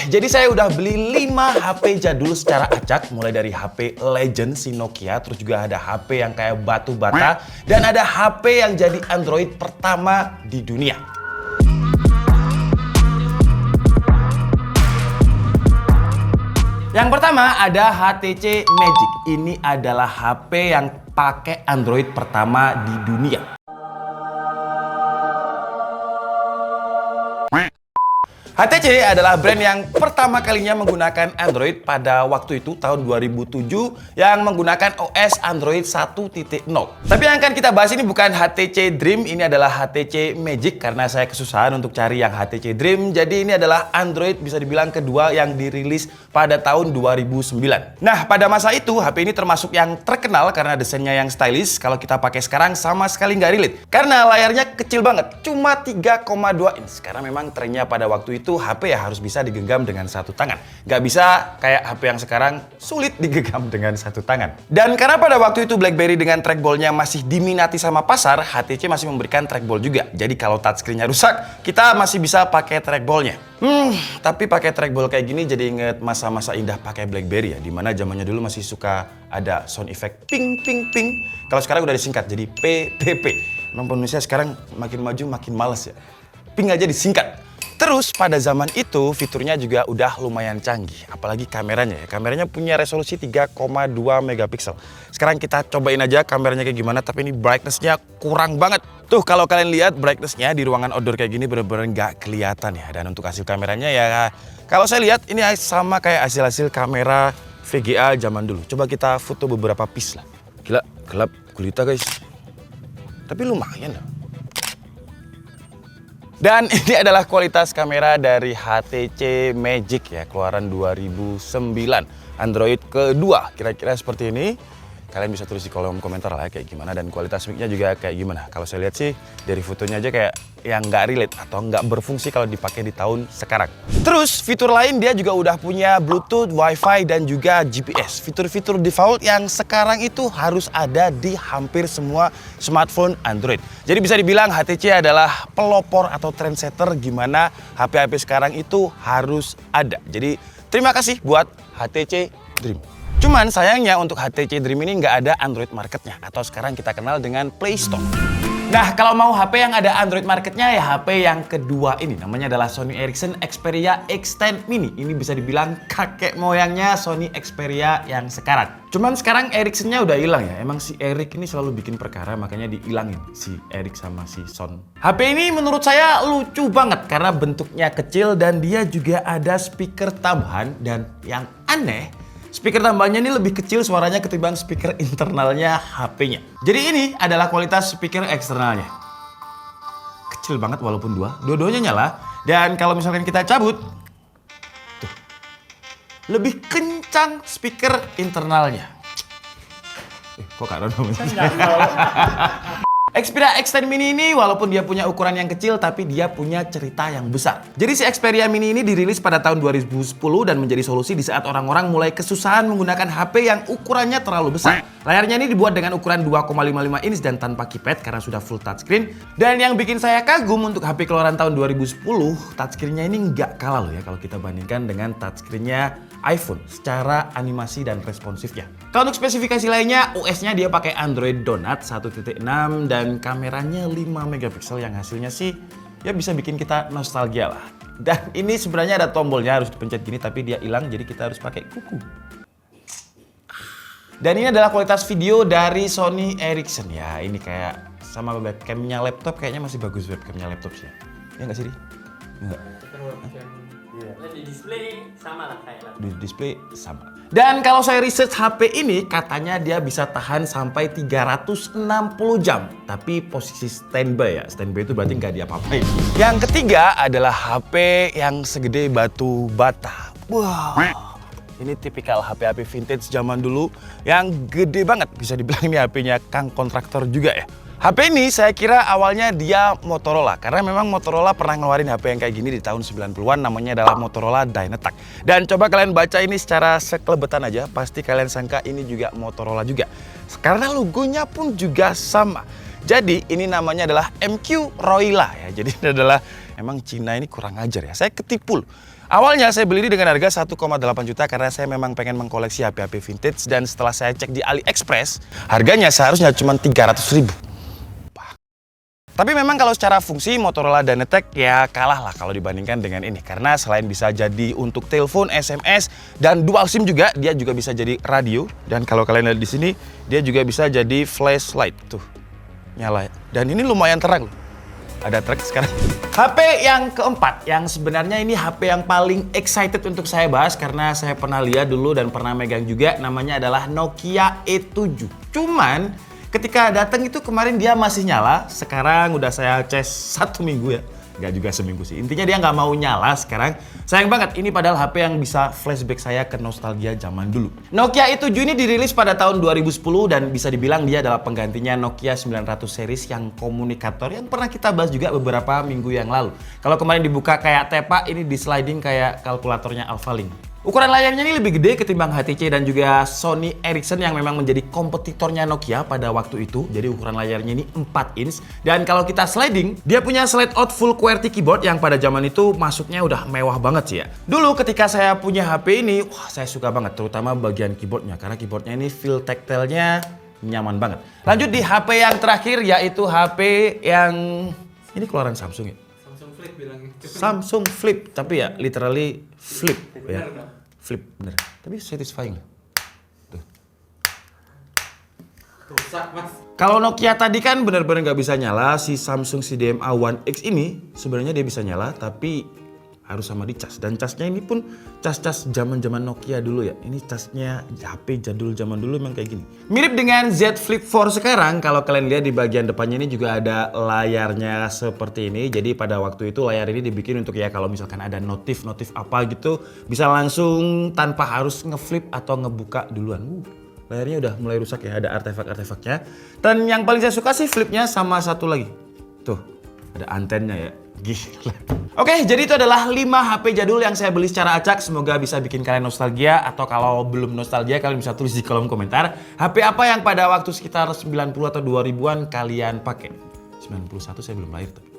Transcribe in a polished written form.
jadi saya udah beli 5 HP jadul secara acak, mulai dari HP Legend si Nokia, terus juga ada HP yang kayak batu bata, dan ada HP yang jadi Android pertama di dunia. Yang pertama ada HTC Magic. Ini adalah HP yang pakai Android pertama di dunia. HTC adalah brand yang pertama kalinya menggunakan Android pada waktu itu tahun 2007 yang menggunakan OS Android 1.0. Tapi yang akan kita bahas ini bukan HTC Dream, ini adalah HTC Magic karena saya kesusahan untuk cari yang HTC Dream. Jadi ini adalah Android bisa dibilang kedua yang dirilis pada tahun 2009. Nah, pada masa itu HP ini termasuk yang terkenal karena desainnya yang stylish. Kalau kita pakai sekarang sama sekali nggak relate karena layarnya kecil banget, cuma 3,2 inch. Karena memang trennya pada waktu itu HP ya harus bisa digenggam dengan satu tangan. Nggak bisa kayak HP yang sekarang sulit digenggam dengan satu tangan. Dan karena pada waktu itu BlackBerry dengan trackballnya masih diminati sama pasar, HTC masih memberikan trackball juga. Jadi kalau touchscreen-nya rusak, kita masih bisa pakai trackballnya. Tapi pakai trackball kayak gini jadi inget masa-masa indah pakai BlackBerry ya, dimana zamannya dulu masih suka ada sound effect ping ping ping. Kalau sekarang udah disingkat jadi PPP. Memang penulisnya sekarang makin maju makin males ya. Ping aja disingkat. Terus pada zaman itu fiturnya juga udah lumayan canggih, apalagi kameranya ya. Kameranya punya resolusi 3,2 megapiksel. Sekarang kita cobain aja kameranya kayak gimana, tapi ini brightness-nya kurang banget. Tuh kalau kalian lihat brightness-nya di ruangan outdoor kayak gini bener-bener nggak kelihatan ya. Dan untuk hasil kameranya ya, kalau saya lihat ini sama kayak hasil-hasil kamera VGA zaman dulu. Coba kita foto beberapa piece lah. Gila, gelap gulita guys. Tapi lumayan lah. Dan ini adalah kualitas kamera dari HTC Magic ya, keluaran 2009. Android kedua, kira-kira seperti ini. Kalian bisa tulis di kolom komentar lah ya, kayak gimana, dan kualitas mic-nya juga kayak gimana. Kalau saya lihat sih dari fotonya aja kayak yang nggak relate atau nggak berfungsi kalau dipakai di tahun sekarang. Terus fitur lain dia juga udah punya Bluetooth, Wi-Fi, dan juga GPS. Fitur-fitur default yang sekarang itu harus ada di hampir semua smartphone Android. Jadi bisa dibilang HTC adalah pelopor atau trendsetter gimana HP-HP sekarang itu harus ada. Jadi terima kasih buat HTC Dream. Cuman sayangnya untuk HTC Dream ini nggak ada Android marketnya atau sekarang kita kenal dengan Play Store. Nah, kalau mau HP yang ada Android marketnya ya HP yang kedua ini namanya adalah Sony Ericsson Xperia X10 Mini. Ini bisa dibilang kakek moyangnya Sony Xperia yang sekarang. Cuman sekarang Ericsson-nya udah hilang ya. Emang si Eric ini selalu bikin perkara makanya dihilangin si Eric sama si Son. HP ini menurut saya lucu banget karena bentuknya kecil dan dia juga ada speaker tambahan, dan yang aneh speaker tambahannya ini lebih kecil suaranya ketimbang speaker internalnya HP-nya. Jadi ini adalah kualitas speaker eksternalnya. Kecil banget walaupun dua-duanya nyala. Dan kalau misalkan kita cabut, tuh, lebih kencang speaker internalnya. Kok Kak Rono? Xperia X10 Mini ini walaupun dia punya ukuran yang kecil tapi dia punya cerita yang besar. Jadi si Xperia Mini ini dirilis pada tahun 2010 dan menjadi solusi di saat orang-orang mulai kesusahan menggunakan HP yang ukurannya terlalu besar. Layarnya ini dibuat dengan ukuran 2,55 inch dan tanpa keypad karena sudah full touchscreen. Dan yang bikin saya kagum untuk HP keluaran tahun 2010, touchscreen-nya ini nggak kalah loh ya kalau kita bandingkan dengan touchscreen-nya iPhone secara animasi dan responsifnya. Kalau untuk spesifikasi lainnya, OS-nya dia pakai Android Donut 1.6 dan kameranya 5 megapiksel yang hasilnya sih ya bisa bikin kita nostalgia lah. Dan ini sebenarnya ada tombolnya harus dipencet gini tapi dia hilang jadi kita harus pakai kuku. Dan ini adalah kualitas video dari Sony Ericsson ya. Ini kayak sama webcamnya laptop kayaknya masih bagus webcamnya laptop sih. Ya nggak sih, Di? Enggak. Di display sama lah kayak laptop. Di display sama. Dan kalau saya research HP ini katanya dia bisa tahan sampai 360 jam. Tapi posisi standby ya. Standby itu berarti nggak diapa-apain. Yang ketiga adalah HP yang segede batu bata. Wow. Ini tipikal HP-HP vintage zaman dulu yang gede banget. Bisa dibilang ini HP-nya Kang kontraktor juga ya. HP ini saya kira awalnya dia Motorola. Karena memang Motorola pernah ngeluarin HP yang kayak gini di tahun 90-an. Namanya adalah Motorola Dynatac. Dan coba kalian baca ini secara sekelebetan aja. Pasti kalian sangka ini juga Motorola juga. Karena logonya pun juga sama. Jadi ini namanya adalah MQ Roila ya. Jadi ini adalah emang Cina ini kurang ajar ya. Saya ketipu. Awalnya saya beli ini dengan harga 1,8 juta karena saya memang pengen mengkoleksi HP-HP vintage, dan setelah saya cek di AliExpress, harganya seharusnya cuma 300.000. Tapi memang kalau secara fungsi Motorola Dynatec ya kalah lah kalau dibandingkan dengan ini, karena selain bisa jadi untuk telepon, SMS, dan dual SIM juga, dia juga bisa jadi radio, dan kalau kalian lihat di sini dia juga bisa jadi flashlight tuh nyala, dan ini lumayan terang loh. Ada truk sekarang. HP yang keempat, yang sebenarnya ini HP yang paling excited untuk saya bahas karena saya pernah lihat dulu dan pernah megang juga, namanya adalah Nokia E7. Cuman ketika datang itu kemarin dia masih nyala, sekarang udah saya cas 1 minggu ya. Nggak juga seminggu sih, intinya dia nggak mau nyala sekarang. Sayang banget, ini padahal HP yang bisa flashback saya ke nostalgia zaman dulu. Nokia E7 ini dirilis pada tahun 2010 dan bisa dibilang dia adalah penggantinya Nokia 900 series yang komunikator yang pernah kita bahas juga beberapa minggu yang lalu. Kalau kemarin dibuka kayak tepak, ini di sliding kayak kalkulatornya Alphalink. Ukuran layarnya ini lebih gede ketimbang HTC dan juga Sony Ericsson yang memang menjadi kompetitornya Nokia pada waktu itu. Jadi ukuran layarnya ini 4 inch. Dan kalau kita sliding, dia punya slide out full QWERTY keyboard yang pada zaman itu masuknya udah mewah banget sih ya. Dulu ketika saya punya HP ini, wah saya suka banget terutama bagian keyboardnya. Karena keyboardnya ini feel tactile-nya nyaman banget. Lanjut di HP yang terakhir, yaitu HP yang ini keluaran Samsung ya. Samsung Flip bilangnya. Samsung Flip, tapi ya literally flip ya. Flip, bener. Tapi satisfying. Tuh. Rusak mas. Kalau Nokia tadi kan bener-bener nggak bisa nyala, si Samsung CDMA One X ini sebenarnya dia bisa nyala, tapi harus sama dicas. Dan casnya ini pun cas-cas zaman-zaman Nokia dulu ya. Ini casnya HP jadul zaman dulu emang kayak gini. Mirip dengan Z Flip 4 sekarang. Kalau kalian lihat di bagian depannya ini juga ada layarnya seperti ini. Jadi pada waktu itu layar ini dibikin untuk ya kalau misalkan ada notif apa gitu, bisa langsung tanpa harus ngeflip atau ngebuka duluan. Layarnya udah mulai rusak ya, ada artefak-artefaknya. Dan yang paling saya suka sih flipnya sama satu lagi. Tuh, ada antennya ya. Gila. Oke, jadi itu adalah 5 HP jadul yang saya beli secara acak. Semoga bisa bikin kalian nostalgia, atau kalau belum nostalgia kalian bisa tulis di kolom komentar HP apa yang pada waktu sekitar 90 atau 2000-an kalian pakai. 91 saya belum lahir tuh.